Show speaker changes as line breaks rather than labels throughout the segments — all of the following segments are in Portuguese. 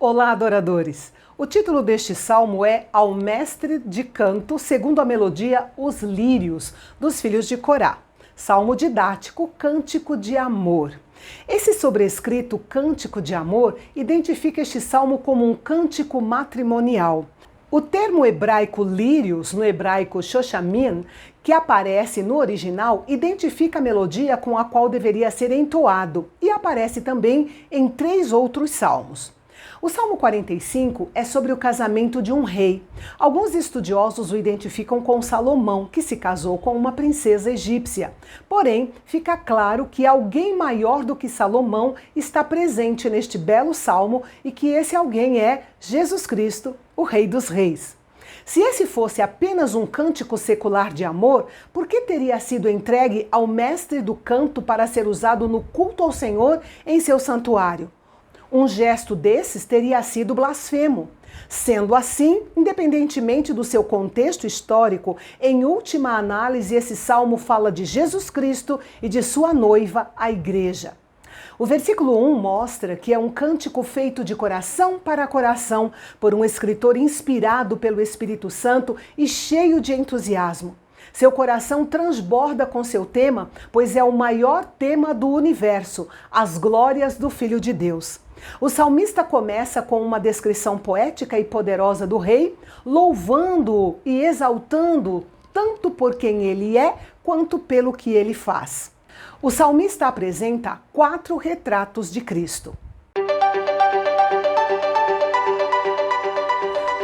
Olá, adoradores! O título deste salmo é Ao Mestre de Canto, segundo a melodia Os Lírios, dos filhos de Corá. Salmo didático, cântico de amor. Esse sobrescrito cântico de amor identifica este salmo como um cântico matrimonial. O termo hebraico lírios, no hebraico shoshamin, que aparece no original, identifica a melodia com a qual deveria ser entoado e aparece também em 3 outros salmos. O Salmo 45 é sobre o casamento de um rei. Alguns estudiosos o identificam com Salomão, que se casou com uma princesa egípcia. Porém, fica claro que alguém maior do que Salomão está presente neste belo salmo e que esse alguém é Jesus Cristo, o Rei dos Reis. Se esse fosse apenas um cântico secular de amor, por que teria sido entregue ao mestre do canto para ser usado no culto ao Senhor em seu santuário? Um gesto desses teria sido blasfemo. Sendo assim, independentemente do seu contexto histórico, em última análise, esse salmo fala de Jesus Cristo e de sua noiva, a Igreja. O versículo 1 mostra que é um cântico feito de coração para coração, por um escritor inspirado pelo Espírito Santo e cheio de entusiasmo. Seu coração transborda com seu tema, pois é o maior tema do universo, as glórias do Filho de Deus. O salmista começa com uma descrição poética e poderosa do rei, louvando-o e exaltando-o tanto por quem ele é, quanto pelo que ele faz. O salmista apresenta 4 retratos de Cristo.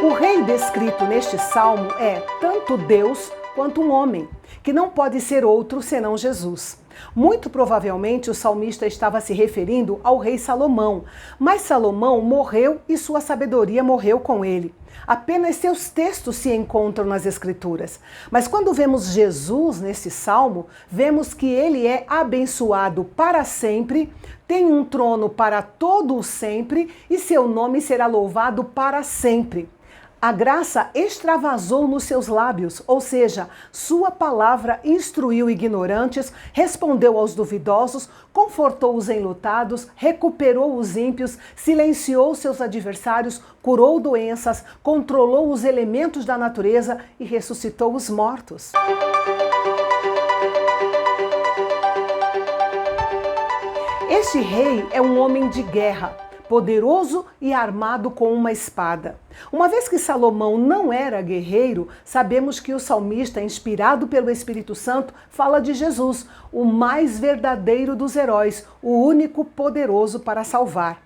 O rei descrito neste salmo é tanto Deus quanto um homem, que não pode ser outro senão Jesus. Muito provavelmente o salmista estava se referindo ao rei Salomão, mas Salomão morreu e sua sabedoria morreu com ele. Apenas seus textos se encontram nas Escrituras. Mas quando vemos Jesus nesse salmo, vemos que ele é abençoado para sempre, tem um trono para todo o sempre e seu nome será louvado para sempre. A graça extravasou nos seus lábios, ou seja, sua palavra instruiu ignorantes, respondeu aos duvidosos, confortou os enlutados, recuperou os ímpios, silenciou seus adversários, curou doenças, controlou os elementos da natureza e ressuscitou os mortos. Este rei é um homem de guerra, poderoso e armado com uma espada. Uma vez que Salomão não era guerreiro, sabemos que o salmista, inspirado pelo Espírito Santo, fala de Jesus, o mais verdadeiro dos heróis, o único poderoso para salvar.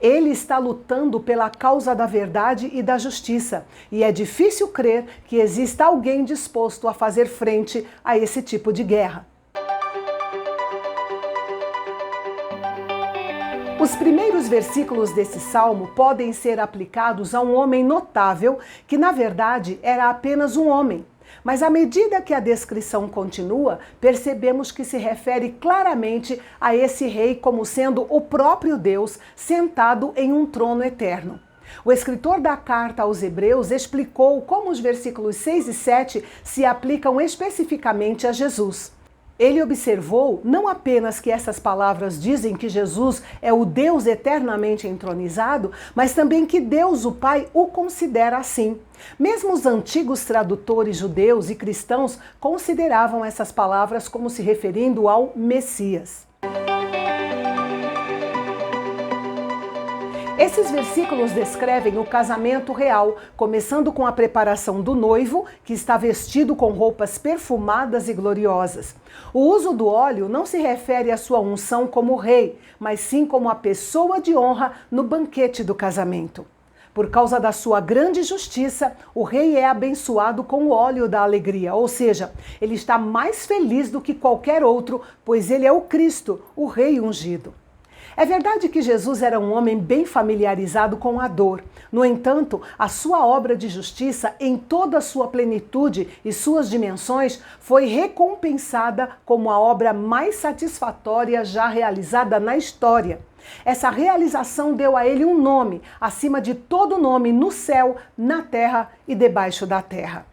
Ele está lutando pela causa da verdade e da justiça, e é difícil crer que exista alguém disposto a fazer frente a esse tipo de guerra. Os primeiros versículos desse salmo podem ser aplicados a um homem notável que, na verdade, era apenas um homem. Mas à medida que a descrição continua, percebemos que se refere claramente a esse rei como sendo o próprio Deus sentado em um trono eterno. O escritor da carta aos Hebreus explicou como os versículos 6 e 7 se aplicam especificamente a Jesus. Ele observou não apenas que essas palavras dizem que Jesus é o Deus eternamente entronizado, mas também que Deus, o Pai, o considera assim. Mesmo os antigos tradutores judeus e cristãos consideravam essas palavras como se referindo ao Messias. Esses versículos descrevem o casamento real, começando com a preparação do noivo, que está vestido com roupas perfumadas e gloriosas. O uso do óleo não se refere à sua unção como rei, mas sim como a pessoa de honra no banquete do casamento. Por causa da sua grande justiça, o rei é abençoado com o óleo da alegria, ou seja, ele está mais feliz do que qualquer outro, pois ele é o Cristo, o rei ungido. É verdade que Jesus era um homem bem familiarizado com a dor. No entanto, a sua obra de justiça, em toda a sua plenitude e suas dimensões, foi recompensada como a obra mais satisfatória já realizada na história. Essa realização deu a ele um nome, acima de todo nome, no céu, na terra e debaixo da terra.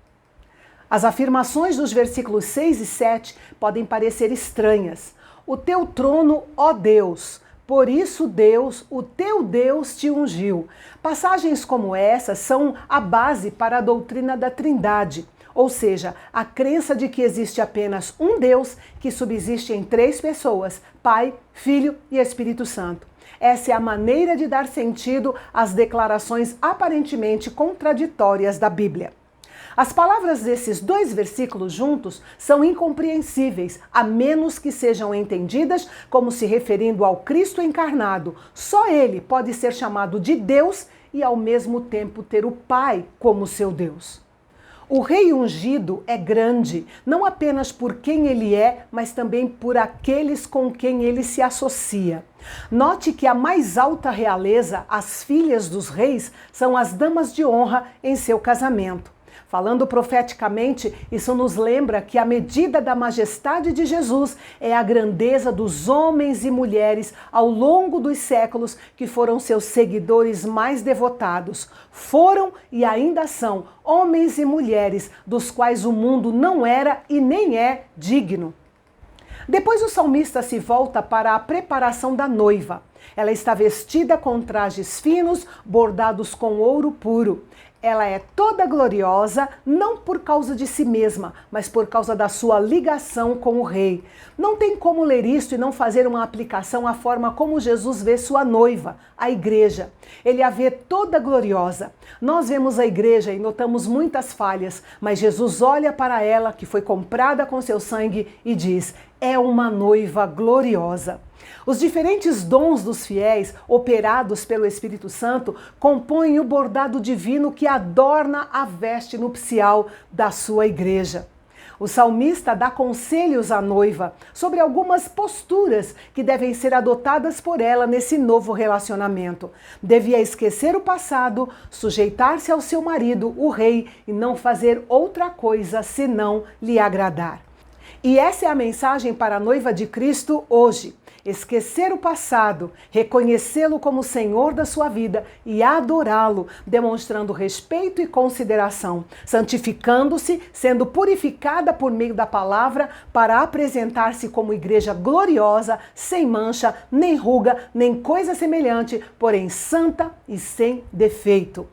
As afirmações dos versículos 6 e 7 podem parecer estranhas. O teu trono, ó Deus, Por isso Deus, o teu Deus, te ungiu. Passagens como essa são a base para a doutrina da Trindade, ou seja, a crença de que existe apenas um Deus que subsiste em três pessoas, Pai, Filho e Espírito Santo. Essa é a maneira de dar sentido às declarações aparentemente contraditórias da Bíblia. As palavras desses dois versículos juntos são incompreensíveis, a menos que sejam entendidas como se referindo ao Cristo encarnado. Só ele pode ser chamado de Deus e ao mesmo tempo ter o Pai como seu Deus. O Rei ungido é grande, não apenas por quem ele é, mas também por aqueles com quem ele se associa. Note que a mais alta realeza, as filhas dos reis, são as damas de honra em seu casamento. Falando profeticamente, isso nos lembra que a medida da majestade de Jesus é a grandeza dos homens e mulheres ao longo dos séculos que foram seus seguidores mais devotados. Foram e ainda são homens e mulheres dos quais o mundo não era e nem é digno. Depois o salmista se volta para a preparação da noiva. Ela está vestida com trajes finos, bordados com ouro puro. Ela é toda gloriosa, não por causa de si mesma, mas por causa da sua ligação com o Rei. Não tem como ler isto e não fazer uma aplicação à forma como Jesus vê sua noiva, a igreja. Ele a vê toda gloriosa. Nós vemos a igreja e notamos muitas falhas, mas Jesus olha para ela, que foi comprada com seu sangue, e diz: é uma noiva gloriosa. Os diferentes dons dos fiéis, operados pelo Espírito Santo, compõem o bordado divino que adorna a veste nupcial da sua igreja. O salmista dá conselhos à noiva sobre algumas posturas que devem ser adotadas por ela nesse novo relacionamento. Devia esquecer o passado, sujeitar-se ao seu marido, o rei, e não fazer outra coisa senão lhe agradar. E essa é a mensagem para a noiva de Cristo hoje. Esquecer o passado, reconhecê-lo como Senhor da sua vida e adorá-lo, demonstrando respeito e consideração, santificando-se, sendo purificada por meio da palavra para apresentar-se como igreja gloriosa, sem mancha, nem ruga, nem coisa semelhante, porém santa e sem defeito.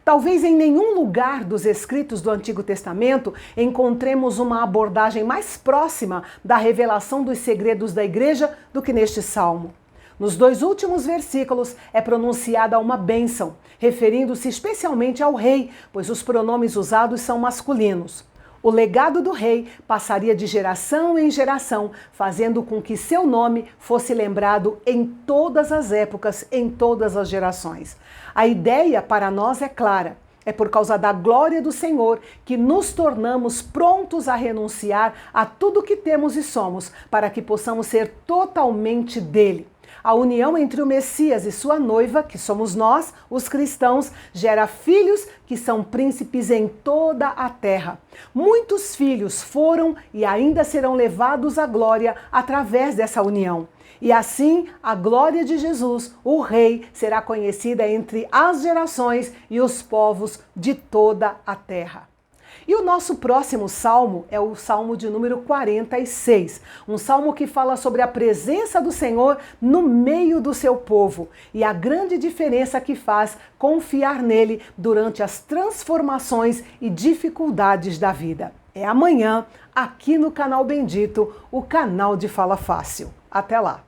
Talvez em nenhum lugar dos escritos do Antigo Testamento encontremos uma abordagem mais próxima da revelação dos segredos da igreja do que neste salmo. Nos dois últimos versículos é pronunciada uma bênção, referindo-se especialmente ao rei, pois os pronomes usados são masculinos. O legado do rei passaria de geração em geração, fazendo com que seu nome fosse lembrado em todas as épocas, em todas as gerações. A ideia para nós é clara. É por causa da glória do Senhor que nos tornamos prontos a renunciar a tudo que temos e somos, para que possamos ser totalmente dele. A união entre o Messias e sua noiva, que somos nós, os cristãos, gera filhos que são príncipes em toda a terra. Muitos filhos foram e ainda serão levados à glória através dessa união. E assim, a glória de Jesus, o Rei, será conhecida entre as gerações e os povos de toda a terra. E o nosso próximo salmo é o salmo de número 46, um salmo que fala sobre a presença do Senhor no meio do seu povo e a grande diferença que faz confiar nele durante as transformações e dificuldades da vida. É amanhã, aqui no canal Bendito, o canal de Fala Fácil. Até lá!